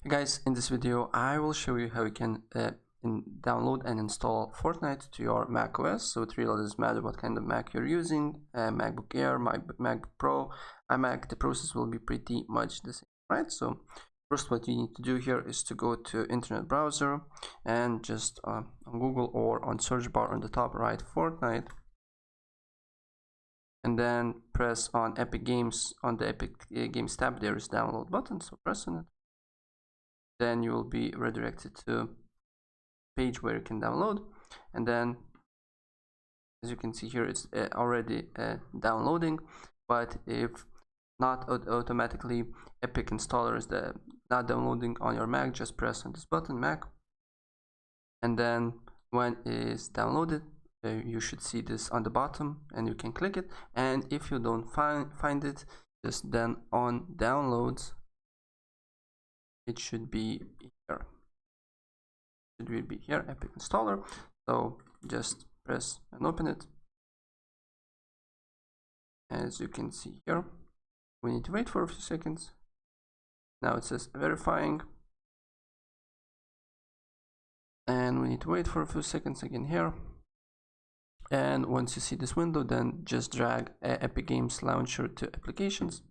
Guys, in this video I will show you how you can download and install Fortnite to your macOS. So it really doesn't matter what kind of Mac you're using, MacBook Air, MacBook Pro, iMac. The process will be pretty much the same, right? So first what you need to do here is to go to internet browser and just on Google or on search bar on the top write Fortnite, and then press on Epic Games. On the Epic Games tab there is download button, so press on it. Then you will be redirected to a page where you can download, and then as you can see here it's already downloading. But if not automatically Epic installer is not downloading on your Mac, just press on this button Mac, and then when it is downloaded you should see this on the bottom and you can click it. And if you don't find it, just then on downloads it should be here. It will be here, Epic installer. So just press and open it. As you can see here, we need to wait for a few seconds. Now it says verifying, and we need to wait for a few seconds again here. And once you see this window, then just drag Epic Games launcher to applications,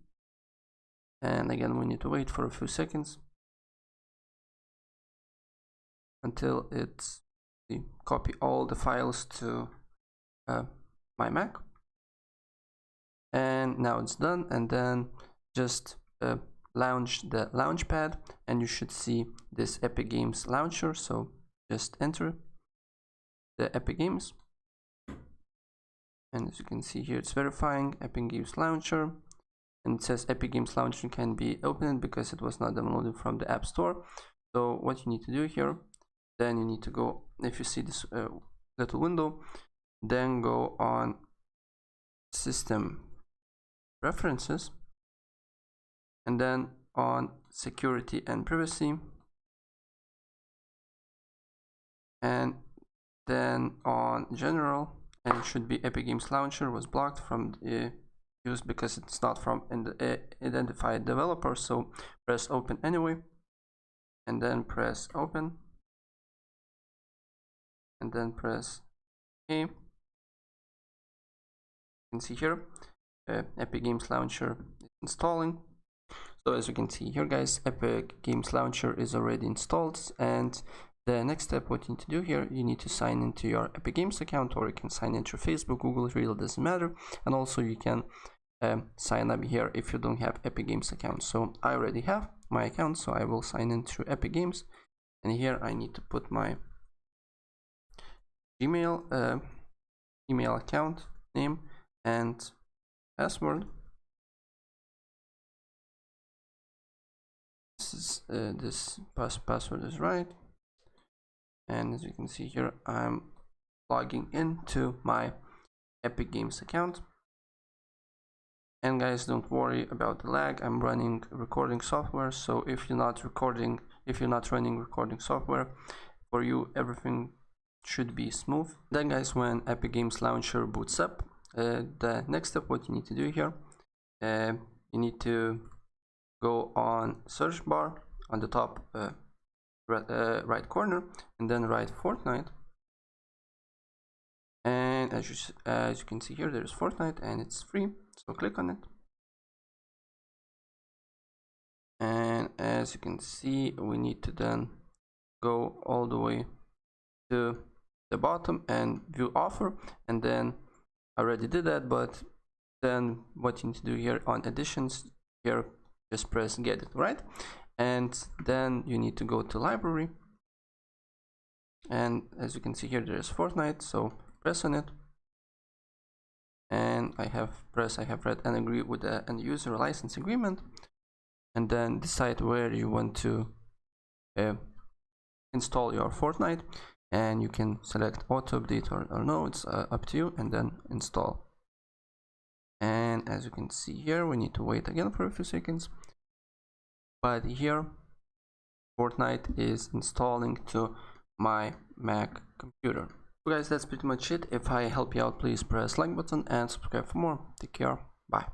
and again we need to wait for a few seconds until it's copy all the files to my Mac. And now it's done, and then just launch the launchpad and you should see this Epic Games launcher. So just enter the Epic Games, and as you can see here it's verifying Epic Games launcher, and it says Epic Games launcher can be opened because it was not downloaded from the App Store. So what you need to do here, then you need to go, if you see this little window, then go on System Preferences, and then on Security and Privacy, and then on General, and it should be Epic Games Launcher was blocked from use because it's not from identified developer. So press open anyway, and then press open, and then press OK. You can see here Epic Games Launcher is installing. So as you can see here guys, Epic Games Launcher is already installed, and the next step what you need to do here, you need to sign into your Epic Games account, or you can sign into Facebook, Google, it really doesn't matter. And also you can sign up here if you don't have Epic Games account. So I already have my account, so I will sign in through Epic Games, and here I need to put my Gmail email account name and password. This password is right, and as you can see here I'm logging into my Epic Games account. And guys, don't worry about the lag, I'm running recording software, so if you're not running recording software, for you everything should be smooth. Then guys, when Epic Games Launcher boots up, the next step what you need to do here, you need to go on search bar on the top right corner, and then write Fortnite, and as you can see here there's Fortnite and it's free, so click on it. And as you can see we need to then go all the way to the bottom and view offer, and then I already did that, but then what you need to do here on additions here, just press get it, right? And then you need to go to library, and as you can see here there is Fortnite, so press on it, and I have read and agree with the end user license agreement, and then decide where you want to install your Fortnite, and you can select auto update or no, it's up to you, and then install. And as you can see here we need to wait again for a few seconds, but here Fortnite is installing to my Mac computer. So guys, that's pretty much it. If I help you out, please press like button and subscribe for more. Take care, bye.